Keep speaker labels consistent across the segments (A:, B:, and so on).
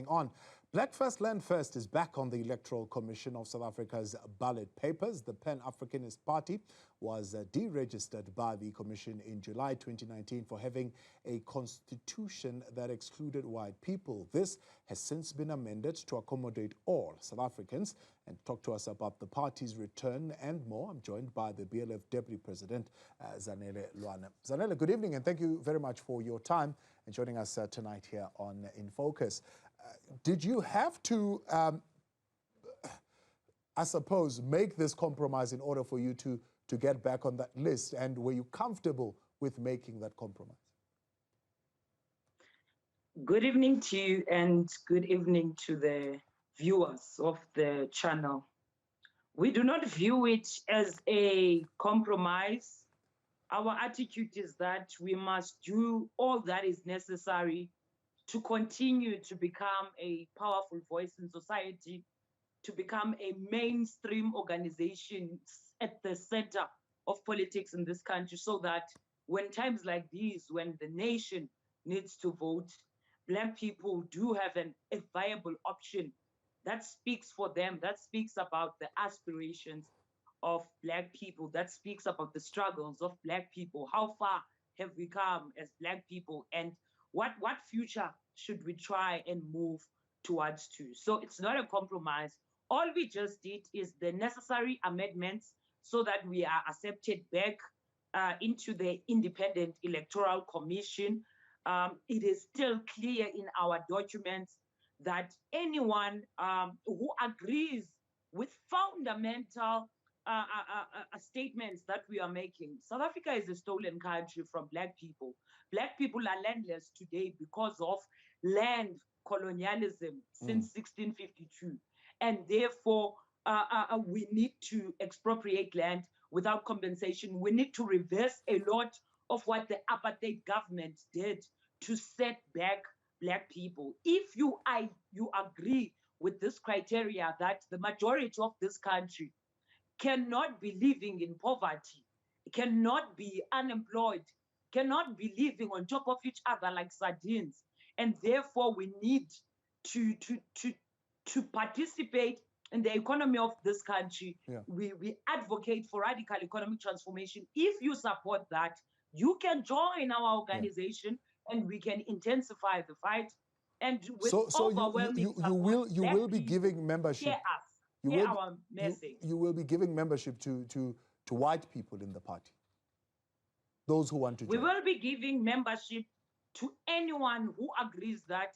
A: on. Black First Land First is back on the Electoral Commission of South Africa's ballot papers. The Pan-Africanist Party was deregistered by the Commission in July 2019 for having a constitution that excluded white people. This has since been amended to accommodate all South Africans. And to talk to us about the party's return and more, I'm joined by the BLF Deputy President, Zanele Lwana. Zanele, good evening and thank you very much for your time and joining us tonight here on In Focus. Did you have to, I suppose, make this compromise in order for you to get back on that list? And were you comfortable with making that compromise?
B: Good evening to you and good evening to the viewers of the channel. We do not view it as a compromise. Our attitude is that we must do all that is necessary to continue to become a powerful voice in society, to become a mainstream organization at the center of politics in this country, so that when times like these, when the nation needs to vote, Black people do have a viable option that speaks for them, that speaks about the aspirations of Black people, that speaks about the struggles of Black people. How far have we come as Black people, and what future should we try and move towards to? So it's not a compromise. All we just did is the necessary amendments so that we are accepted back into the Independent Electoral Commission. It is still clear in our documents that anyone who agrees with fundamental statements that we are making. South Africa is a stolen country from Black people. Black people are landless today because of land colonialism since 1652. And therefore, we need to expropriate land without compensation. We need to reverse a lot of what the apartheid government did to set back Black people. If you agree with this criteria that the majority of this country cannot be living in poverty, cannot be unemployed, cannot be living on top of each other like sardines, and therefore we need to participate in the economy of this country. Yeah. We advocate for radical economic transformation. If you support that, you can join our organization, and we can intensify the fight. And with overwhelming support,
A: you will be giving membership.
B: Our message.
A: You will be giving membership to white people in the party. Those who want to join.
B: We will be giving membership to anyone who agrees that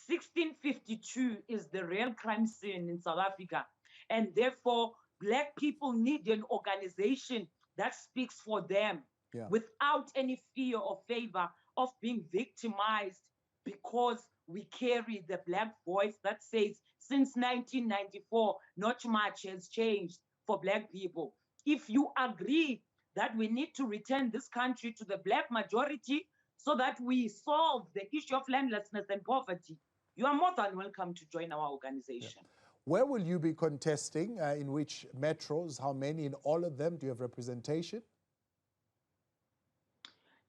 B: 1652 is the real crime scene in South Africa. And therefore, Black people need an organization that speaks for them without any fear or favor of being victimized, because we carry the Black voice that says since 1994, not much has changed for Black people. If you agree that we need to return this country to the Black majority so that we solve the issue of landlessness and poverty, you are more than welcome to join our organization.
A: Yeah. Where will you be contesting? In which metros? How many? In all of them? Do you have representation?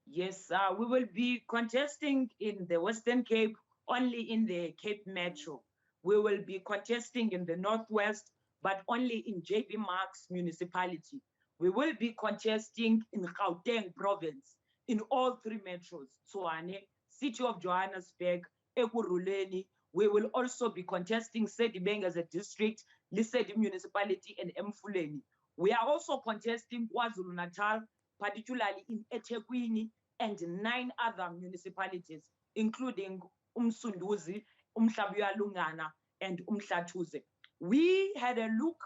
B: Yes, we will be contesting in the Western Cape, only in the Cape Metro. We will be contesting in the Northwest, but only in JB Marks municipality. We will be contesting in Gauteng province, in all three metros, Tshwane, City of Johannesburg, Ekurhuleni. We will also be contesting Sedibeng as a district, Lesedi municipality, and Emfuleni. We are also contesting KwaZulu-Natal, particularly in eThekwini, and 9 other municipalities, including Umsunduzi, Umhlabuyalungana, and Umhlathuze. We had a look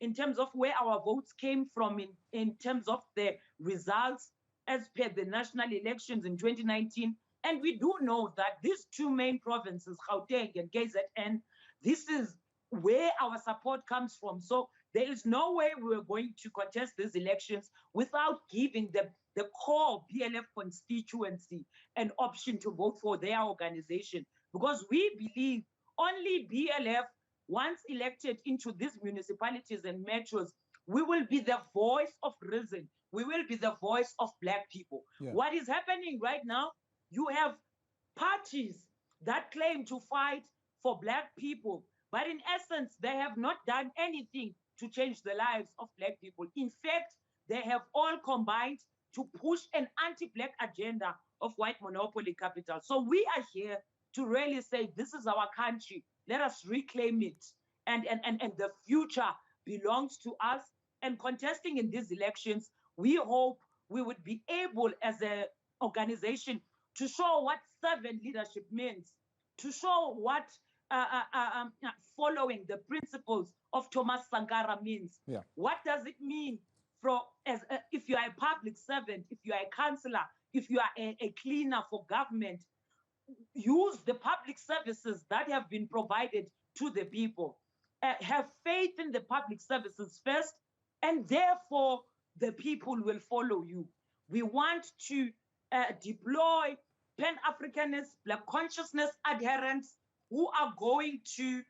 B: in terms of where our votes came from in terms of the results as per the national elections in 2019. And we do know that these 2 main provinces, Gauteng and KZN, this is where our support comes from. So there is no way we're going to contest these elections without giving the core BLF constituency an option to vote for their organization. Because we believe only BLF, once elected into these municipalities and metros, we will be the voice of reason. We will be the voice of Black people. Yeah. What is happening right now, you have parties that claim to fight for Black people. But in essence, they have not done anything to change the lives of Black people. In fact, they have all combined to push an anti-Black agenda of white monopoly capital. So we are here to really say, this is our country. Let us reclaim it. And the future belongs to us. And contesting in these elections, we hope we would be able as an organization to show what servant leadership means, to show what following the principles of Thomas Sankara means.
A: Yeah.
B: What does it mean if you are a public servant, if you are a councillor, if you are a cleaner for government? Use the public services that have been provided to the people. Have faith in the public services first, and therefore the people will follow you. We want to deploy Pan-Africanist, Black consciousness adherents who are going to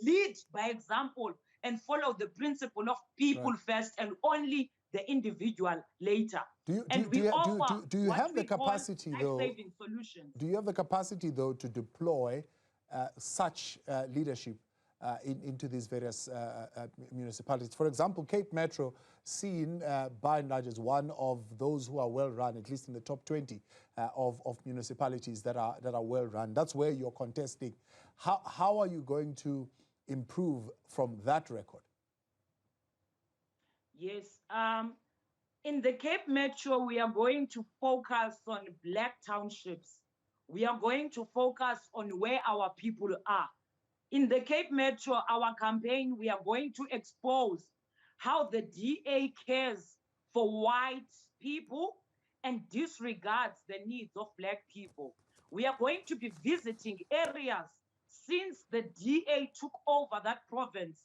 B: lead by example and follow the principle of people first and only the individual later.
A: Do you have the capacity, though? Do you have the capacity, though, to deploy such leadership into these various municipalities? For example, Cape Metro, seen by and large as one of those who are well run, at least in the top 20 of municipalities that are well run. That's where you're contesting. How are you going to improve from that record?
B: Yes. In the Cape Metro, we are going to focus on Black townships. We are going to focus on where our people are. In the Cape Metro, our campaign, we are going to expose how the DA cares for white people and disregards the needs of Black people. We are going to be visiting areas since the DA took over that province.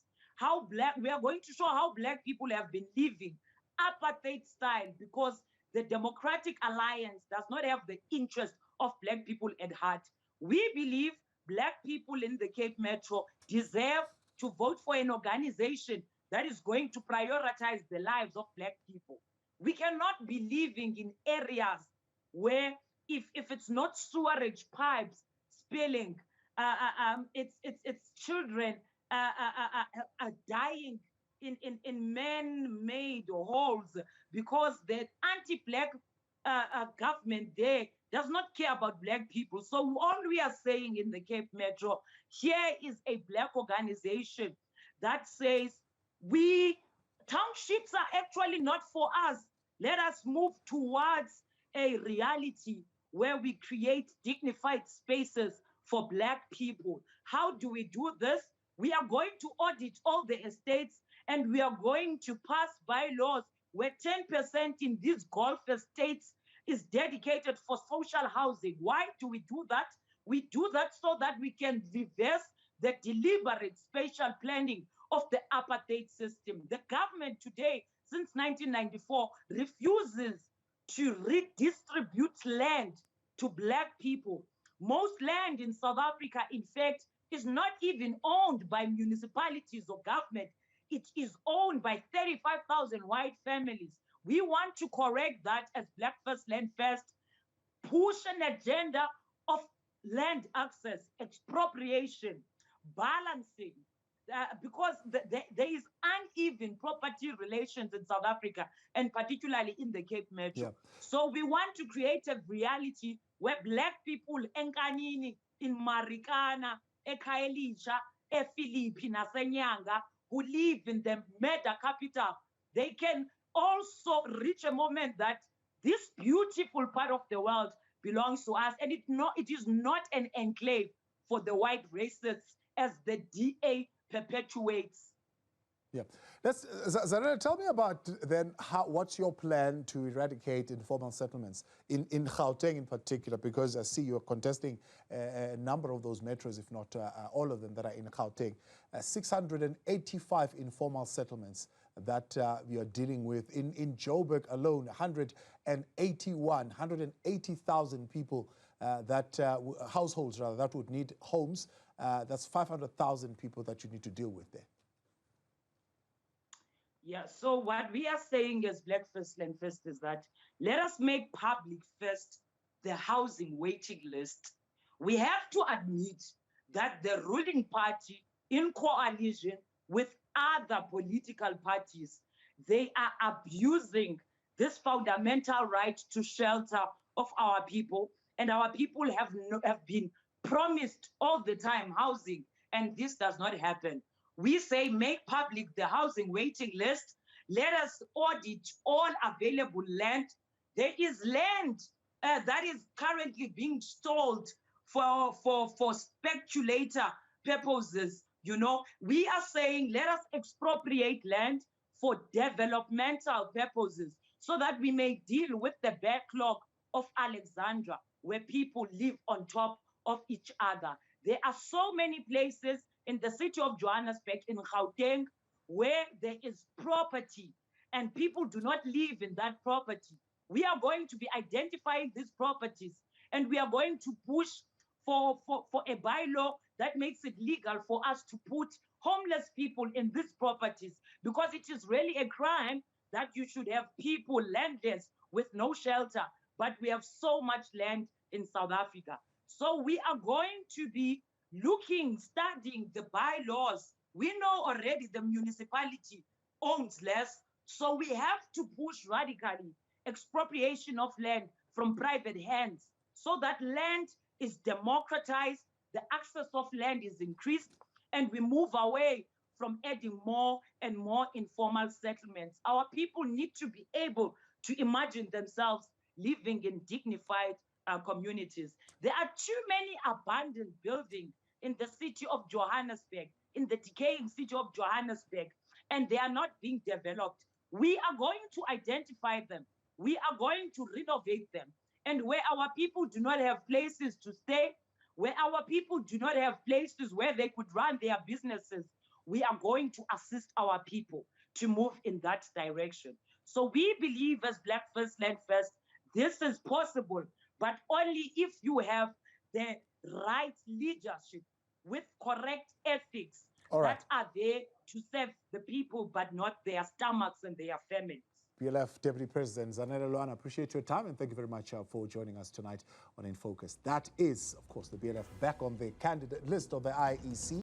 B: We are going to show how Black people have been living apartheid style, because the Democratic Alliance does not have the interest of Black people at heart. We believe Black people in the Cape Metro deserve to vote for an organization that is going to prioritize the lives of Black people. We cannot be living in areas where if it's not sewerage pipes spilling, it's children are dying in man-made holes because the anti-Black government there does not care about Black people. So all we are saying in the Cape Metro, here is a Black organization that says townships are actually not for us. Let us move towards a reality where we create dignified spaces for Black people. How do we do this? We are going to audit all the estates, and we are going to pass bylaws where 10% in these Gulf estates is dedicated for social housing. Why do we do that? We do that so that we can reverse the deliberate spatial planning of the apartheid system. The government today, since 1994, refuses to redistribute land to Black people. Most land in South Africa, in fact, is not even owned by municipalities or government. It is owned by 35,000 white families. We want to correct that as Black First, Land First, push an agenda of land access, expropriation, balancing, because there is uneven property relations in South Africa, and particularly in the Cape Metro. Yeah. So we want to create a reality where Black people enkanini, in Marikana, eKhayelitsha, ePhilippi, naseNyanga, who live in the mega capital, they can also reach a moment that this beautiful part of the world belongs to us, and it is not an enclave for the white racists as the DA perpetuates.
A: Yeah. Zanele, tell me about then what's your plan to eradicate informal settlements in Gauteng in particular, because I see you're contesting a number of those metros, if not all of them that are in Gauteng. 685 informal settlements that we are dealing with. In Joburg alone, 180,000 people, households rather, that would need homes. That's 500,000 people that you need to deal with there.
B: Yeah, so what we are saying as Black First, Land First is that let us make public first the housing waiting list. We have to admit that the ruling party, in coalition with other political parties, they are abusing this fundamental right to shelter of our people. And our people have been promised all the time housing, and this does not happen. We say make public the housing waiting list. Let us audit all available land. There is land that is currently being stalled for speculator purposes. You know, we are saying let us expropriate land for developmental purposes so that we may deal with the backlog of Alexandra, where people live on top of each other. There are so many places in the city of Johannesburg, in Gauteng, where there is property and people do not live in that property. We are going to be identifying these properties, and we are going to push for a bylaw that makes it legal for us to put homeless people in these properties, because it is really a crime that you should have people landless with no shelter. But we have so much land in South Africa. So we are going to be studying the bylaws. We know already the municipality owns less, so we have to push radically expropriation of land from private hands so that land is democratized, the access of land is increased, and we move away from adding more and more informal settlements. Our people need to be able to imagine themselves living in dignified communities. There are too many abandoned buildings in the city of Johannesburg, in the decaying city of Johannesburg, and they are not being developed. We are going to identify them. We are going to renovate them. And where our people do not have places to stay, where our people do not have places where they could run their businesses, we are going to assist our people to move in that direction. So we believe as Black First Land First, this is possible, but only if you have the right leadership with correct ethics that are there to serve the people, but not their stomachs and their families.
A: BLF Deputy President Zanele Lwana, appreciate your time and thank you very much for joining us tonight on In Focus. That is, of course, the BLF back on the candidate list of the IEC.